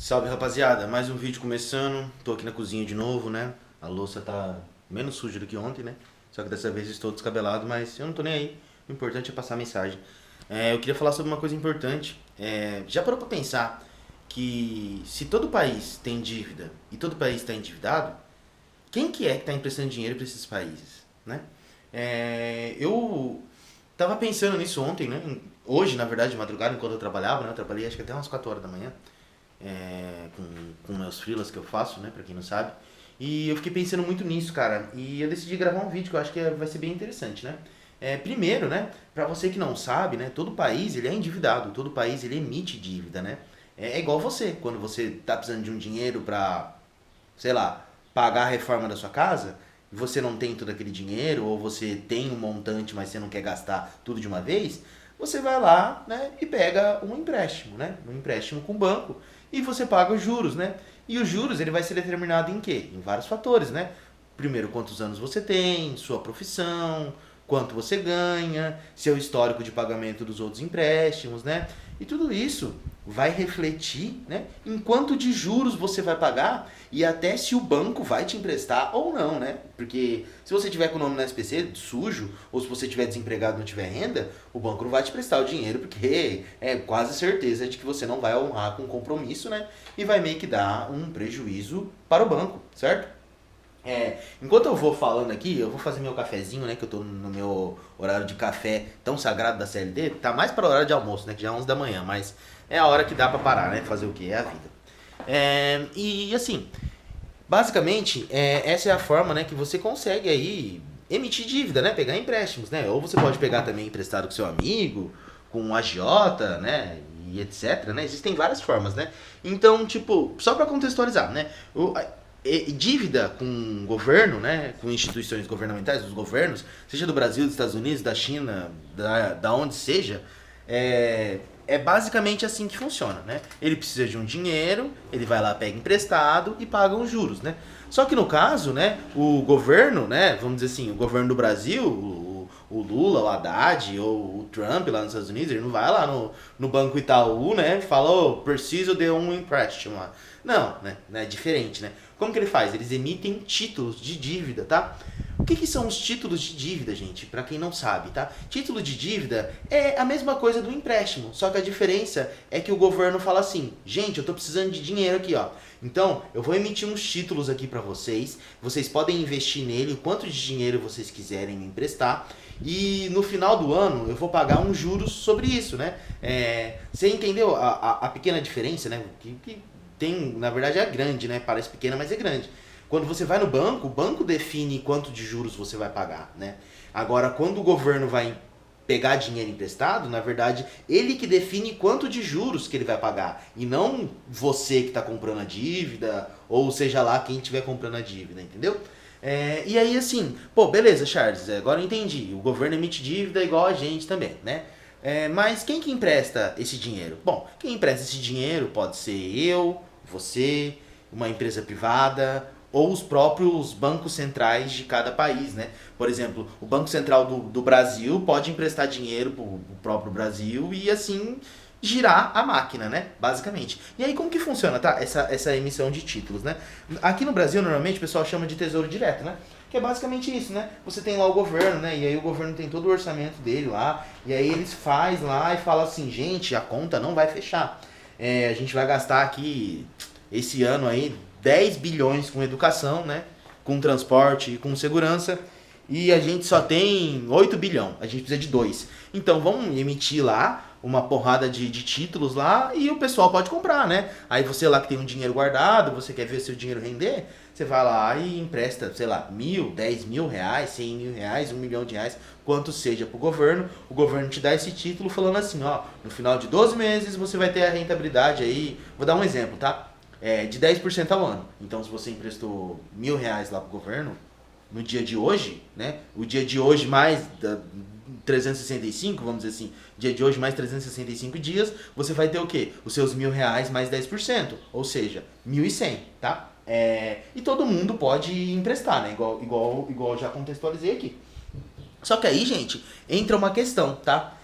Salve, rapaziada, mais um vídeo começando. Tô aqui na cozinha de novo, né? A louça tá menos suja do que ontem, né? Só que dessa vez estou descabelado, mas eu não tô nem aí. O importante é passar a mensagem. Eu queria falar sobre uma coisa importante. Já parou pra pensar que se todo país tem dívida e todo país está endividado, quem que é que tá emprestando dinheiro para esses países, né? Eu tava pensando nisso ontem, né? Hoje, na verdade, de madrugada, enquanto eu trabalhava, né? Eu trabalhei acho que até umas 4 horas da manhã com meus freelas que eu faço, né, pra quem não sabe. E eu fiquei pensando muito nisso, cara. E eu decidi gravar um vídeo que eu acho que vai ser bem interessante, né? Primeiro, né, pra você que não sabe, né, todo país ele é endividado, todo país ele emite dívida, né? É igual você, quando você tá precisando de um dinheiro pra, sei lá, pagar a reforma da sua casa, e você não tem todo aquele dinheiro, ou você tem um montante, mas você não quer gastar tudo de uma vez, você vai lá, né, e pega um empréstimo, né? Um empréstimo com o banco e você paga os juros, né? E os juros ele vai ser determinado em quê? Em vários fatores, né? Primeiro, quantos anos você tem, sua profissão, quanto você ganha, seu histórico de pagamento dos outros empréstimos, né? E tudo isso vai refletir, né, em quanto de juros você vai pagar e até se o banco vai te emprestar ou não, né? Porque se você tiver com o nome no SPC sujo, ou se você tiver desempregado e não tiver renda, o banco não vai te prestar o dinheiro, porque é quase certeza de que você não vai honrar com o compromisso, né? E vai meio que dar um prejuízo para o banco, certo? Enquanto eu vou falando aqui, eu vou fazer meu cafezinho, né? Que eu tô no meu horário de café tão sagrado da CLT. Tá mais para o horário de almoço, né? Que já é 11 da manhã, mas é a hora que dá pra parar, né? Fazer o que? É a vida. E assim, basicamente, essa é a forma, né, que você consegue aí emitir dívida, né? Pegar empréstimos, né? Ou você pode pegar também emprestado com seu amigo, com um agiota, né? E etc, né? Existem várias formas, né? Então, tipo, só para contextualizar, né? Dívida com governo, né? Com instituições governamentais, dos governos, seja do Brasil, dos Estados Unidos, da China, da onde seja, é basicamente assim que funciona, né? Ele precisa de um dinheiro, ele vai lá, pega emprestado e paga os juros, né? Só que no caso, né, o governo, né, vamos dizer assim, o governo do Brasil, o Lula, o Haddad ou o Trump lá nos Estados Unidos, ele não vai lá no Banco Itaú, né, e fala, oh, preciso de um empréstimo lá. Não, né, é diferente, né? Como que ele faz? Eles emitem títulos de dívida, tá? O que são os títulos de dívida, gente? Para quem não sabe, tá? Título de dívida é a mesma coisa do empréstimo, só que a diferença é que o governo fala assim: gente, eu tô precisando de dinheiro aqui, ó. Então, eu vou emitir uns títulos aqui para vocês. Vocês podem investir nele o quanto de dinheiro vocês quiserem me emprestar. E no final do ano eu vou pagar uns juros sobre isso, né? Você entendeu a pequena diferença, né? Que tem, na verdade é grande, né? Parece pequena, mas é grande. Quando você vai no banco, o banco define quanto de juros você vai pagar, né? Agora, quando o governo vai pegar dinheiro emprestado, na verdade, ele que define quanto de juros que ele vai pagar. E não você que está comprando a dívida, ou seja lá quem estiver comprando a dívida, entendeu? E aí assim, pô, beleza, Charles, agora eu entendi. O governo emite dívida igual a gente também, né? Mas quem que empresta esse dinheiro? Bom, quem empresta esse dinheiro pode ser eu, você, uma empresa privada, ou os próprios bancos centrais de cada país, né? Por exemplo, o Banco Central do Brasil pode emprestar dinheiro pro próprio Brasil e assim girar a máquina, né? Basicamente. E aí como que funciona, tá? Essa emissão de títulos, né? Aqui no Brasil, normalmente, o pessoal chama de tesouro direto, né? Que é basicamente isso, né? Você tem lá o governo, né? E aí o governo tem todo o orçamento dele lá. E aí eles faz lá e fala assim, gente, a conta não vai fechar. A gente vai gastar aqui, esse ano aí, 10 bilhões com educação, né? Com transporte e com segurança. E a gente só tem 8 bilhões. A gente precisa de 2. Então vamos emitir lá uma porrada de títulos lá e o pessoal pode comprar, né? Aí você lá que tem um dinheiro guardado, você quer ver seu dinheiro render, você vai lá e empresta, sei lá, 1.000, 10 mil reais, 100 mil reais, 1 milhão de reais, quanto seja pro governo. O governo te dá esse título falando assim, ó, no final de 12 meses você vai ter a rentabilidade aí, vou dar um exemplo, tá? De 10% ao ano. Então, se você emprestou 1.000 reais lá pro governo, no dia de hoje, né? O dia de hoje mais 365, vamos dizer assim, dia de hoje mais 365 dias, você vai ter o quê? Os seus 1.000 reais mais 10%, ou seja, 1.100, tá? E todo mundo pode emprestar, né? Igual eu já contextualizei aqui. Só que aí, gente, entra uma questão, tá?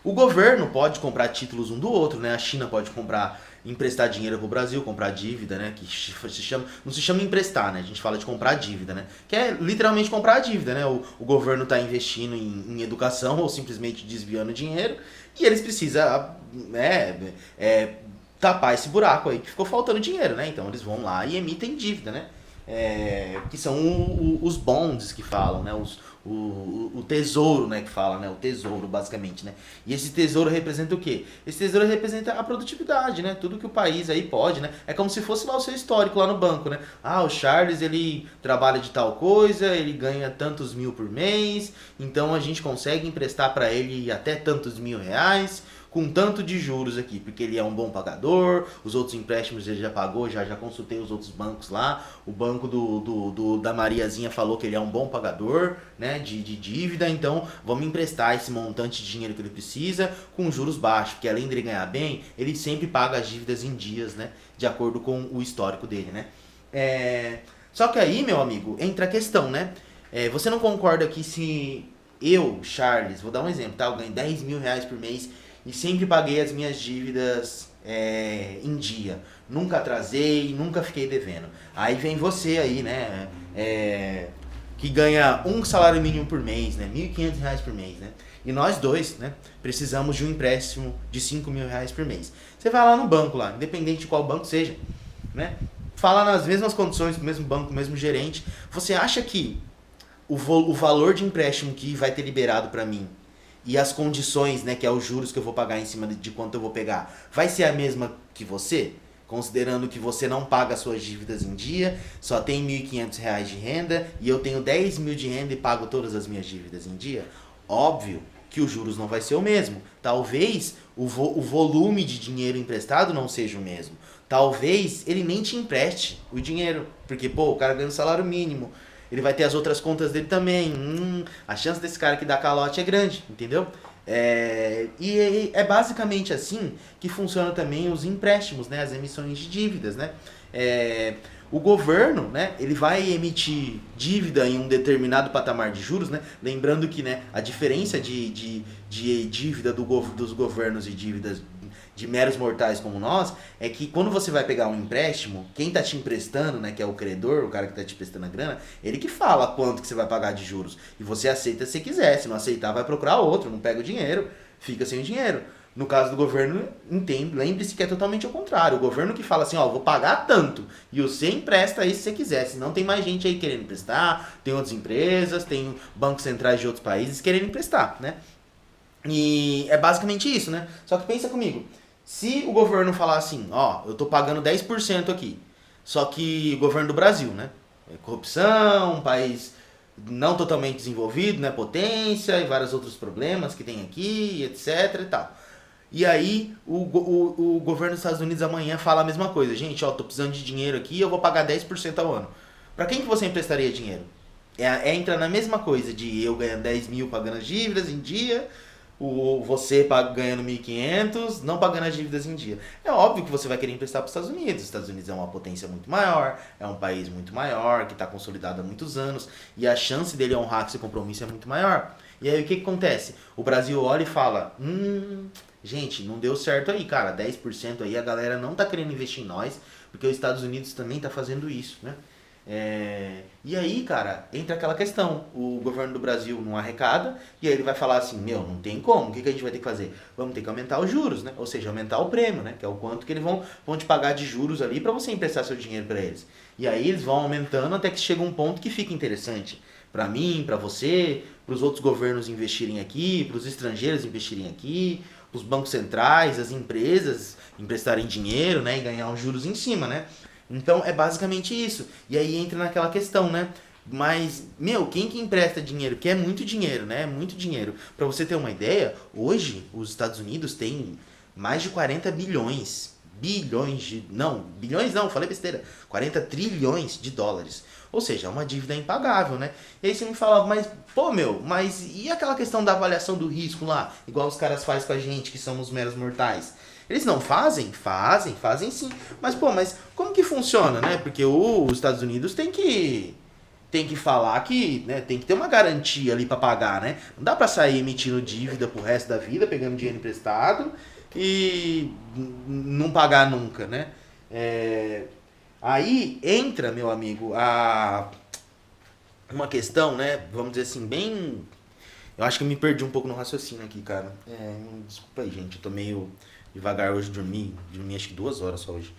O governo pode comprar títulos um do outro, né? A China pode comprar, emprestar dinheiro pro Brasil, comprar dívida, né? Que se chama, não se chama emprestar, né? A gente fala de comprar dívida, né? Que é literalmente comprar a dívida, né? O governo está investindo em educação ou simplesmente desviando dinheiro e eles precisam, tapar esse buraco aí que ficou faltando dinheiro, né? Então eles vão lá e emitem dívida, né? Que são os bonds que falam, né? O tesouro, né, que fala, né, o tesouro basicamente, né, e esse tesouro representa o quê? Esse tesouro representa a produtividade, né, tudo que o país aí pode, né, é como se fosse lá o seu histórico lá no banco, né, o Charles, ele trabalha de tal coisa, ele ganha tantos mil por mês, então a gente consegue emprestar para ele até tantos R$ 1.000, com tanto de juros aqui, porque ele é um bom pagador, os outros empréstimos ele já pagou, já consultei os outros bancos lá, o banco da Mariazinha falou que ele é um bom pagador, né, de dívida, então vamos emprestar esse montante de dinheiro que ele precisa com juros baixos, porque além dele ganhar bem, ele sempre paga as dívidas em dias, né, de acordo com o histórico dele, né. Só que aí, meu amigo, entra a questão, né, você não concorda que se eu, Charles, vou dar um exemplo, tá, eu ganho R$ 10.000 por mês e sempre paguei as minhas dívidas em dia. Nunca atrasei, nunca fiquei devendo. Aí vem você aí, né? Que ganha um salário mínimo por mês, né? R$ 1.500 por mês, né? E nós dois, né? Precisamos de um empréstimo de R$ 5.000 por mês. Você vai lá no banco lá, independente de qual banco seja, né? Fala nas mesmas condições, do mesmo banco, mesmo gerente. Você acha que o valor de empréstimo que vai ter liberado para mim e as condições, né, que é os juros que eu vou pagar em cima de quanto eu vou pegar, vai ser a mesma que você? Considerando que você não paga suas dívidas em dia, só tem R$ 1.500 de renda e eu tenho 10 mil de renda e pago todas as minhas dívidas em dia? Óbvio que os juros não vai ser o mesmo. Talvez o volume de dinheiro emprestado não seja o mesmo. Talvez ele nem te empreste o dinheiro, porque o cara ganha um salário mínimo. Ele vai ter as outras contas dele também. A chance desse cara que dá calote é grande, entendeu? E é basicamente assim que funciona também os empréstimos, né? As emissões de dívidas, né? O governo, né, ele vai emitir dívida em um determinado patamar de juros, né? Lembrando que, né, a diferença de dívida dos governos e dívidas de meros mortais como nós, é que quando você vai pegar um empréstimo, quem tá te emprestando, né, que é o credor, o cara que tá te emprestando a grana, ele que fala quanto que você vai pagar de juros. E você aceita se quiser, se não aceitar vai procurar outro, não pega o dinheiro, fica sem o dinheiro. No caso do governo, lembre-se que é totalmente ao contrário. O governo que fala assim, vou pagar tanto, e você empresta aí se você quiser, senão tem mais gente aí querendo emprestar, tem outras empresas, tem bancos centrais de outros países querendo emprestar, né? E é basicamente isso, né? Só que pensa comigo, se o governo falar assim, eu tô pagando 10% aqui, só que o governo do Brasil, né? Corrupção, um país não totalmente desenvolvido, né? Potência e vários outros problemas que tem aqui, etc e tal. E aí o governo dos Estados Unidos amanhã fala a mesma coisa. Gente, tô precisando de dinheiro aqui, eu vou pagar 10% ao ano. Pra quem que você emprestaria dinheiro? Entra na mesma coisa de eu ganhando 10 mil pagando as dívidas em dia, você ganhando 1.500, não pagando as dívidas em dia. É óbvio que você vai querer emprestar para os Estados Unidos. Os Estados Unidos é uma potência muito maior, é um país muito maior, que está consolidado há muitos anos, e a chance dele honrar esse compromisso é muito maior. E aí o que acontece? O Brasil olha e fala, gente, não deu certo aí, cara, 10% aí, a galera não tá querendo investir em nós, porque os Estados Unidos também tá fazendo isso, né? E aí, cara, entra aquela questão, o governo do Brasil não arrecada, e aí ele vai falar assim, não tem como, o que a gente vai ter que fazer? Vamos ter que aumentar os juros, né? Ou seja, aumentar o prêmio, né? Que é o quanto que eles vão te pagar de juros ali para você emprestar seu dinheiro para eles. E aí eles vão aumentando até que chega um ponto que fica interessante para mim, para você, para os outros governos investirem aqui, para os estrangeiros investirem aqui, os bancos centrais, as empresas emprestarem dinheiro, né, e ganhar uns juros em cima, né? Então é basicamente isso. E aí entra naquela questão, né? Mas, quem que empresta dinheiro? Que é muito dinheiro, né? É muito dinheiro. Para você ter uma ideia, hoje os Estados Unidos têm mais de 40 bilhões. Bilhões não, falei besteira. 40 trilhões de dólares. Ou seja, é uma dívida impagável, né? E aí você me fala, mas e aquela questão da avaliação do risco lá? Igual os caras fazem com a gente, que somos meros mortais. Eles não fazem? Fazem sim. Mas como que funciona, né? Porque os Estados Unidos tem que tem que falar que, né, tem que ter uma garantia ali para pagar, né? Não dá para sair emitindo dívida pro resto da vida, pegando dinheiro emprestado e não pagar nunca, né? Aí entra, meu amigo, uma questão, né? Vamos dizer assim, bem. Eu acho que eu me perdi um pouco no raciocínio aqui, cara. Desculpa aí, gente. Eu tô meio devagar hoje, dormi acho que 2 horas só hoje.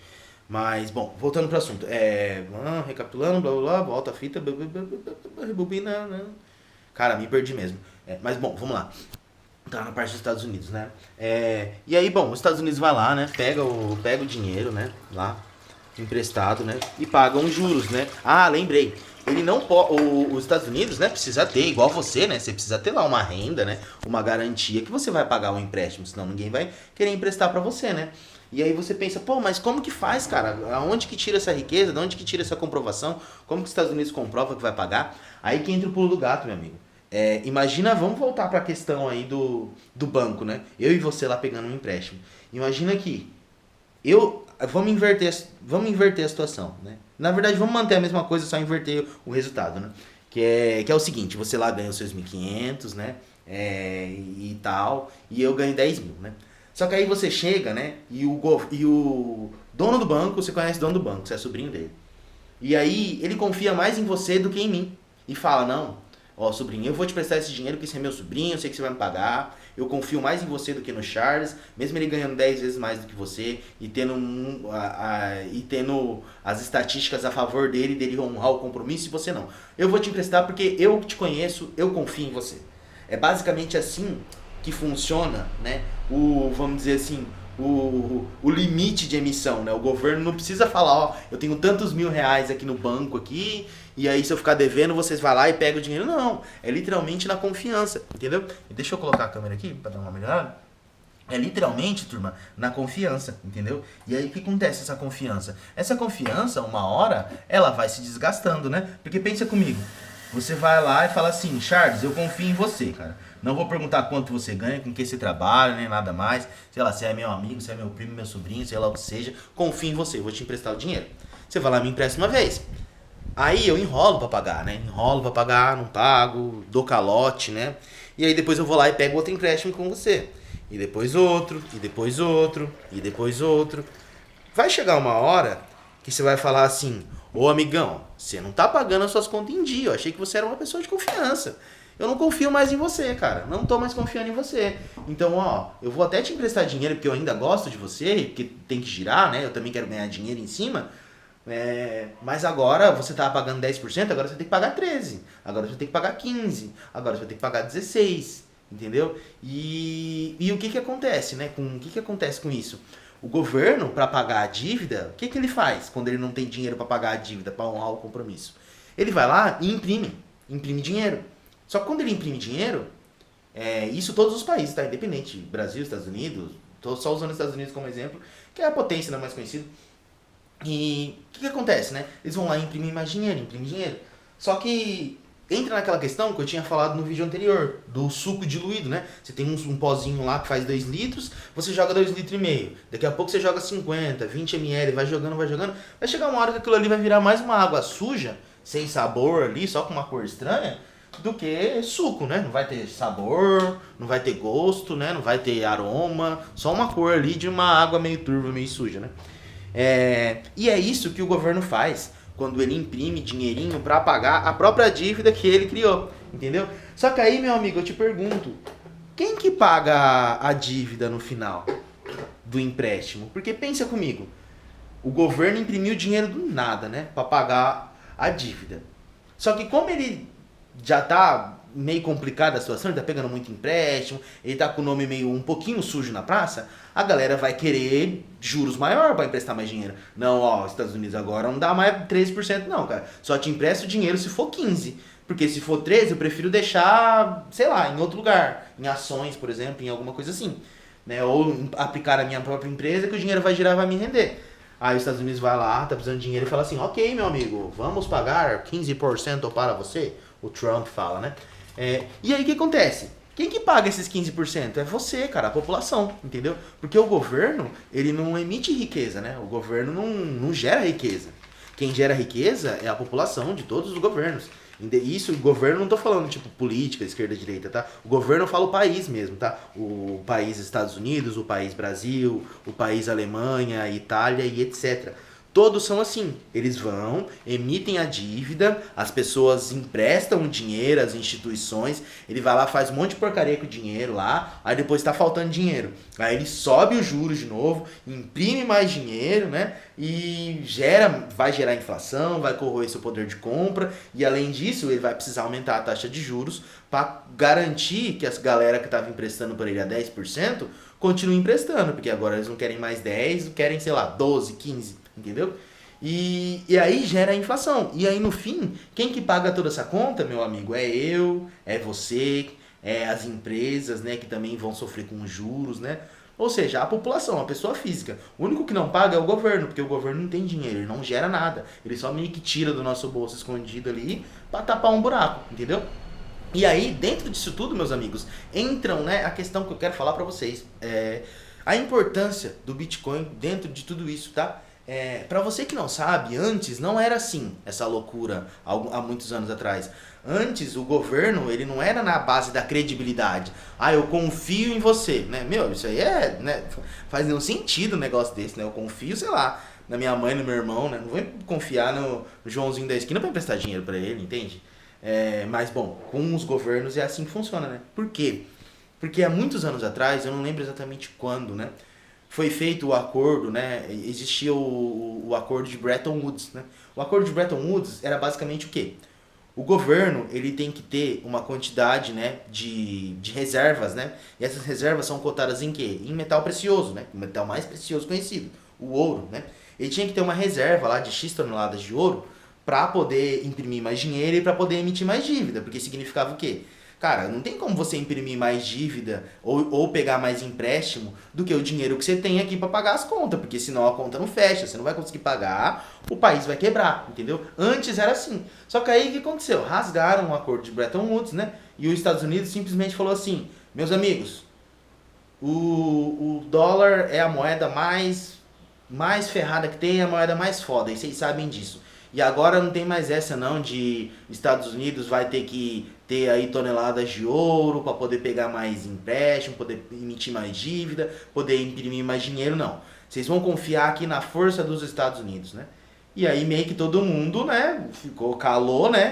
Mas, bom, voltando pro assunto. Recapitulando, blá blá blá, volta a fita, blá, blá, blá, blá, rebobina, né? Cara, me perdi mesmo. Mas, bom, vamos lá. Tá na parte dos Estados Unidos, né? E aí, bom, os Estados Unidos vai lá, né? Pega o dinheiro, né? Lá, emprestado, né? E paga uns juros, né? Ah, lembrei. Ele não pode. Os Estados Unidos, né? Precisa ter, igual você, né? Você precisa ter lá uma renda, né? Uma garantia que você vai pagar o empréstimo, senão ninguém vai querer emprestar pra você, né? E aí você pensa, pô, mas como que faz, cara? Aonde que tira essa riqueza? De onde que tira essa comprovação? Como que os Estados Unidos comprova que vai pagar? Aí que entra o pulo do gato, meu amigo. Imagina, vamos voltar para a questão aí do banco, né? Eu e você lá pegando um empréstimo. Imagina que vamos inverter a situação, né? Na verdade, vamos manter a mesma coisa, só inverter o resultado, né? Que é o seguinte, você lá ganha os seus 1.500, né? E tal, e eu ganho 10 mil, né? Só que aí você chega, né? E o dono do banco, você conhece o dono do banco, você é sobrinho dele. E aí ele confia mais em você do que em mim. E fala, não, ó, sobrinho, eu vou te prestar esse dinheiro porque você é meu sobrinho, eu sei que você vai me pagar. Eu confio mais em você do que no Charles, mesmo ele ganhando 10 vezes mais do que você e tendo as estatísticas a favor dele honrar o compromisso e você não. Eu vou te emprestar porque eu te conheço, eu confio em você. É basicamente assim que funciona, né? Vamos dizer assim, o limite de emissão, né? O governo não precisa falar, ó, eu tenho tantos R$ 1.000 aqui no banco aqui, e aí se eu ficar devendo, vocês vão lá e pegam o dinheiro. Não, é literalmente na confiança, entendeu? E deixa eu colocar a câmera aqui para dar uma melhorada. É literalmente, turma, na confiança, entendeu? E aí o que acontece essa confiança? Essa confiança, uma hora, ela vai se desgastando, né? Porque pensa comigo, você vai lá e fala assim, Charles, eu confio em você, cara. Não vou perguntar quanto você ganha, com que você trabalha, nem nada mais. Sei lá, se é meu amigo, se é meu primo, meu sobrinho, sei lá o que seja. Confio em você, vou te emprestar o dinheiro. Você vai lá e me empresta uma vez. Aí eu enrolo pra pagar, né? Enrolo pra pagar, não pago, dou calote, né? E aí depois eu vou lá e pego outro empréstimo com você. E depois outro, e depois outro, e depois outro. Vai chegar uma hora que você vai falar assim, ô amigão, você não tá pagando as suas contas em dia, eu achei que você era uma pessoa de confiança. Eu não confio mais em você, cara. Não tô mais confiando em você. Então, ó, eu vou até te emprestar dinheiro porque eu ainda gosto de você, porque tem que girar, né? Eu também quero ganhar dinheiro em cima. Mas agora você tá pagando 10%, agora você tem que pagar 13%. Agora você tem que pagar 15%. Agora você vai ter que pagar 16%. Entendeu? E o que acontece, né? O que acontece com isso? O governo, para pagar a dívida, o que ele faz quando ele não tem dinheiro para pagar a dívida, para honrar o compromisso? Ele vai lá e imprime dinheiro. Só que quando ele imprime dinheiro, isso todos os países, tá? Independente, Brasil, Estados Unidos, tô só usando os Estados Unidos como exemplo, que é a potência, né, mais conhecida. E o que acontece, né? Eles vão lá e imprimem mais dinheiro, imprimem dinheiro. Só que entra naquela questão que eu tinha falado no vídeo anterior, do suco diluído, né? Você tem um pozinho lá que faz 2 litros, você joga 2,5 litros. Daqui a pouco você joga 50, 20 ml, vai jogando. Vai chegar uma hora que aquilo ali vai virar mais uma água suja, sem sabor ali, só com uma cor estranha, do que suco, né? Não vai ter sabor, não vai ter gosto, né? Não vai ter aroma, só uma cor ali de uma água meio turva, meio suja, né? E é isso que o governo faz quando ele imprime dinheirinho para pagar a própria dívida que ele criou, entendeu? Só que aí, meu amigo, eu te pergunto, quem que paga a dívida no final do empréstimo? Porque pensa comigo, o governo imprimiu dinheiro do nada, né, para pagar a dívida. Só que como ele já tá meio complicada a situação, ele tá pegando muito empréstimo, ele tá com o nome meio um pouquinho sujo na praça, a galera vai querer juros maior para emprestar mais dinheiro. Não, ó, Estados Unidos agora não dá mais 13% não, cara. Só te empresto dinheiro se for 15%. Porque se for 13%, eu prefiro deixar, sei lá, em outro lugar. Em ações, por exemplo, em alguma coisa assim. Né? Ou aplicar a minha própria empresa que o dinheiro vai girar e vai me render. Aí os Estados Unidos vai lá, tá precisando de dinheiro e fala assim, ok, meu amigo, vamos pagar 15% para você. O Trump fala, né? E aí o que acontece? Quem que paga esses 15%? É você, cara, a população, entendeu? Porque o governo, ele não emite riqueza, né? O governo não gera riqueza. Quem gera riqueza é a população de todos os governos. Isso, o governo não tô falando tipo política, esquerda, direita, tá? O governo eu falo o país mesmo, tá? O país Estados Unidos, o país Brasil, o país Alemanha, Itália e etc. Todos são assim. Eles vão, emitem a dívida, as pessoas emprestam o dinheiro, as instituições, ele vai lá, faz um monte de porcaria com o dinheiro lá, aí depois tá faltando dinheiro. Aí ele sobe os juros de novo, imprime mais dinheiro, né? E vai gerar inflação, vai corroer seu poder de compra, e além disso, ele vai precisar aumentar a taxa de juros para garantir que as galera que estava emprestando para ele a 10% continue emprestando, porque agora eles não querem mais 10, querem, sei lá, 12, 15. Entendeu? E aí gera a inflação. E aí no fim, quem que paga toda essa conta, meu amigo? É eu, é você, é as empresas, né, que também vão sofrer com os juros, né? Ou seja, a população, a pessoa física. O único que não paga é o governo, porque o governo não tem dinheiro, ele não gera nada. Ele só meio que tira do nosso bolso escondido ali para tapar um buraco, entendeu? E aí, dentro disso tudo, meus amigos, entram, né, a questão que eu quero falar para vocês. A importância do Bitcoin dentro de tudo isso, tá? Para você que não sabe, antes não era assim, essa loucura há muitos anos atrás. Antes o governo, ele não era na base da credibilidade. Ah, eu confio em você, né? Meu, isso aí né, faz nenhum sentido um negócio desse, né? Eu confio, sei lá, na minha mãe, no meu irmão, né? Não vou confiar no Joãozinho da esquina para emprestar dinheiro para ele, entende? Mas bom, com os governos é assim que funciona, né? Por quê? Porque há muitos anos atrás, eu não lembro exatamente quando, né? Foi feito o acordo, né? Existia o acordo de Bretton Woods, né? O acordo de Bretton Woods era basicamente o quê? O governo, ele tem que ter uma quantidade, né, de reservas, né? E essas reservas são cotadas em quê? Em metal precioso, né? O metal mais precioso conhecido, o ouro, né? Ele tinha que ter uma reserva lá de X toneladas de ouro para poder imprimir mais dinheiro e para poder emitir mais dívida, porque significava o quê? Cara, não tem como você imprimir mais dívida ou pegar mais empréstimo do que o dinheiro que você tem aqui para pagar as contas, porque senão a conta não fecha, você não vai conseguir pagar, o país vai quebrar, entendeu? Antes era assim. Só que aí o que aconteceu? Rasgaram o acordo de Bretton Woods, né? E os Estados Unidos simplesmente falou assim: meus amigos, o dólar é a moeda mais ferrada que tem, é a moeda mais foda, e vocês sabem disso. E agora não tem mais essa não de Estados Unidos vai ter que ter aí toneladas de ouro para poder pegar mais empréstimo, poder emitir mais dívida, poder imprimir mais dinheiro, não. Vocês vão confiar aqui na força dos Estados Unidos, né? E aí meio que todo mundo, né, calou, né?